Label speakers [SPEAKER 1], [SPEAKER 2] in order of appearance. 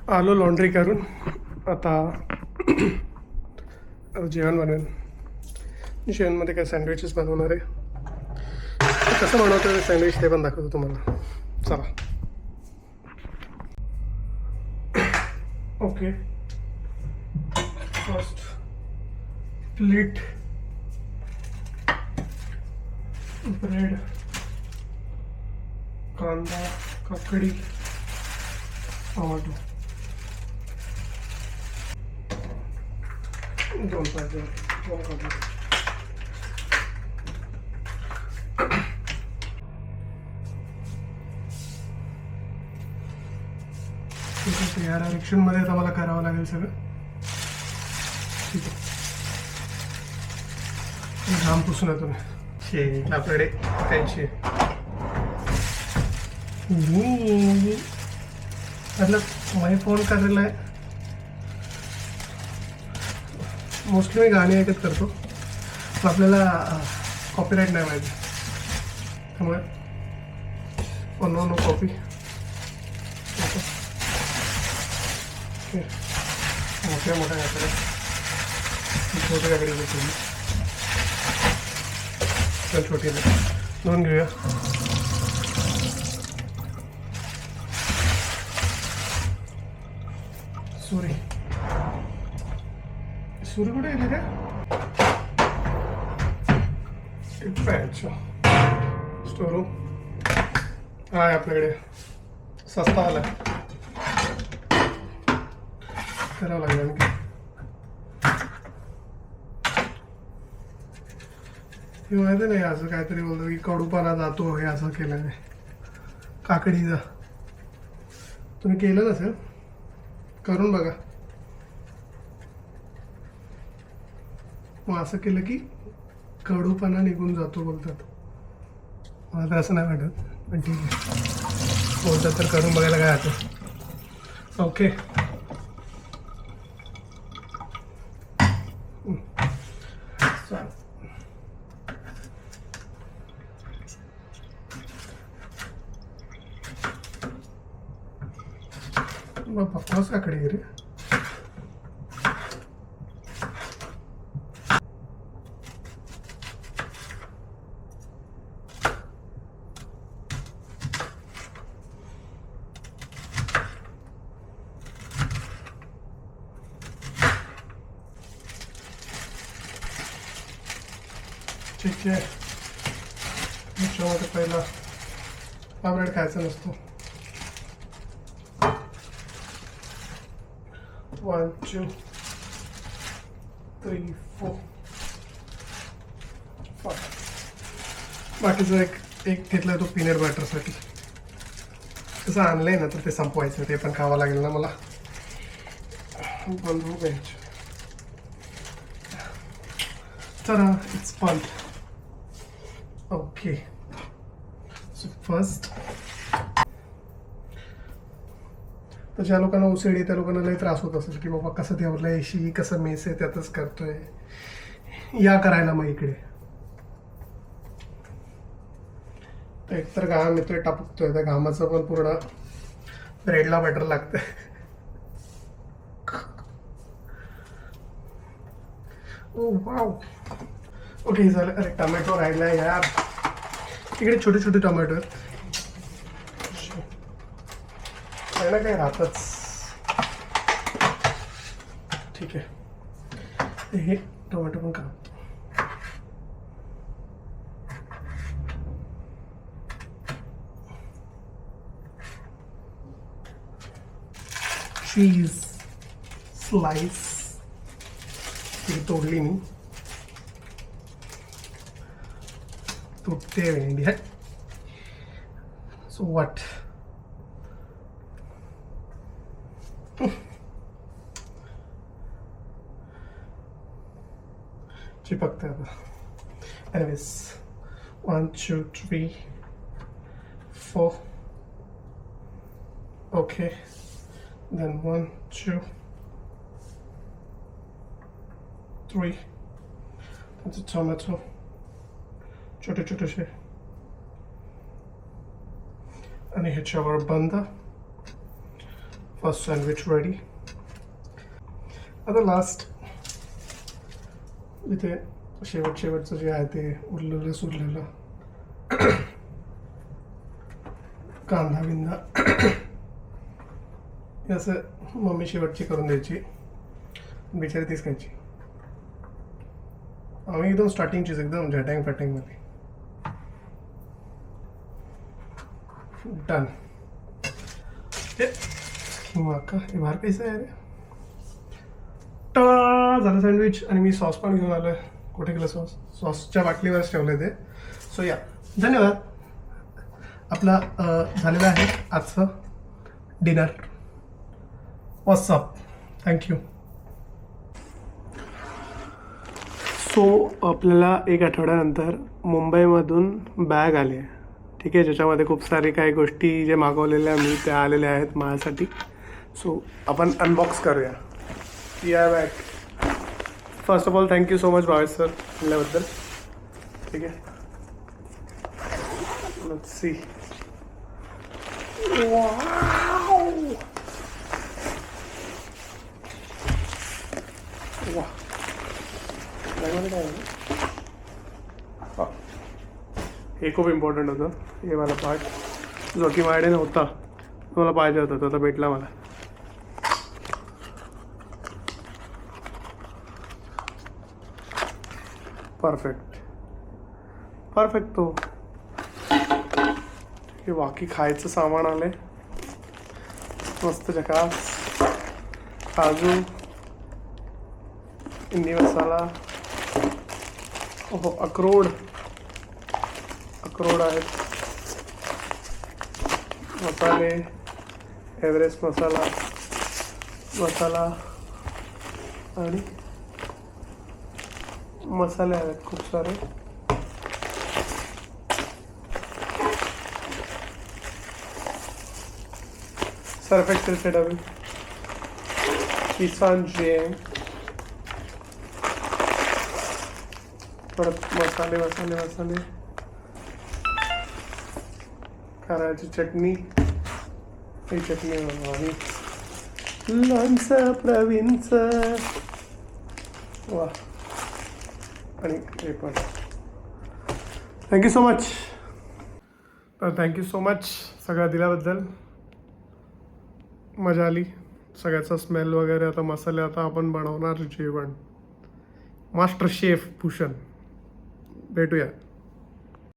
[SPEAKER 1] आलो लॉन्ड्री करून. आता जेवण बनवेन. जेवणमध्ये काय सँडविचेस बनवणार आहे. कसं बनवतं सँडविच ते पण दाखवतो तुम्हाला. चला. ओके, फर्स्ट प्लेट, ब्रेड, कांदा, काकडी, टोमॅटो, 2 पाहिजे, 2 कांदे. या डायरेक्शनमध्ये आता मला करावं लागेल सगळं. ठीक आहे, घाम पुसून येतो मी. आपल्याकडे त्यांची मतलब मैं फोन करायला आहे. मोस्टली मी गाणी ऐकत करतो, पण आपल्याला कॉपीराईट नाही माहिती, त्यामुळे नो कॉपी. मोठ्या मोठ्या काकडे, छोटे काकडे घेतो मी, पण छोटी दोन घेऊया. सुरी कुठे गेली रे? स्टोर रूम आहे आपल्याकडे, सस्ता आला करावं लागेल. आणखी हे माहिती नाही, असं काहीतरी बोलतो की कडूपणा जातो, हे असं केलं नाही. काकडीचा तुम्ही केलं नसेल, करून बघा. मग असं केलं की कडूपणा निघून जातो बोलतात. मला तर असं नाही वाटत, पण ठीक आहे, बोलतात तर करून बघायला काय आता. ओके, पप्पाच काकडी गे रे. ठीक आहे, ह्याच्यामध्ये पहिला हा ब्रेड खायचा नसतो. 1 2 3 4 5. बाकीचा एक घेतला तो पीनट बटरसाठी. तसं आणलंय ना तर ते संपवायचं, ते पण खावं लागेल ना मला. बंद हो गया. चला, it's fun. Okay, so first, तर ज्या लोकांना ओसीडी त्या लोकांना लई त्रास होत असेल की बाबा कसं ठेवलं एशी, कसं मेस आहे त्यातच करतोय, या करायला. मग इकडे तर एकतर घाम येतोय, टापकतोय, त्या घामाचं पण पूर्ण ब्रेडला बटर लागतंय. ओ वाव, ओके झालं. अरे टोमॅटो राहिला यार, इकडे छोटे छोटे टोमॅटो आहेत, त्याला काय राहतच. ठीक आहे, हे टोमॅटो पण का चीज स्लाइस ही तोडली मी, तुटते वेंडी आहे. सो व्हॉट, चिपकते आता. Anyways 1 2 3 4. Okay, then 1 2 3. That's a tomato. छोटे छोटे से. आणि ह्याच्यावर बंद फर्स्ट सँडविच रेडी. आता लास्ट इथे शेवटचं जे आहे ते उरलेलं कांदा बिंदा हे असं मम्मी शेवटची करून द्यायची, बिचारी तीच खायची. आम्ही एकदम स्टार्टिंगचीच एकदम झटँग फॅटिंगमध्ये. डन. का हे बाहेर कैसे आहे रे. टाळा झालं सँडविच. आणि मी सॉस पण घेऊन आलो आहे. कुठे गेलं सॉसच्या बाटलीवरच ठेवलं ते. सो या, धन्यवाद. आपला झालेला आहे आजचं डिनर. व्हॉट्सअप. थँक्यू. सो आपल्याला एक आठवड्यानंतर मुंबईमधून बॅग आली आहे, ठीक आहे, ज्याच्यामध्ये खूप सारी काही गोष्टी जे मागवलेल्या मी त्या आलेल्या आहेत माझ्यासाठी. सो आपण अनबॉक्स करूया. या bag. First of all thank you so much Bhavesh sir दिल्याबद्दल. ठीक आहे, लेट्स सी. हे खूप इम्पॉर्टंट होतं, हे मला पार्ट, जो की माझ्याकडे नव्हता, मला पाहिजे होता, तो आता भेटला मला. परफेक्ट तो. हे बाकी खायचं सामान आलंय मस्त झकास. काजू, इंडी मसाला, ओहो अक्रोड आहेत, मसाले, एव्हरेस्ट मसाला आणि मसाले आहेत खूप सारे. सर्फ एक्सेल से डबल, किसान जेम, परत मसाले, करायची चटणी, ही चटणी आणि लोणचं प्रवीणचं. वा. आणि हे पण thank you so much. Thank you so much सगळं दिल्याबद्दल. मजा आली. सगळ्याचा स्मेल वगैरे. आता मसाले आता आपण बनवणार जेवण. Master chef Bhushan. भेटूया.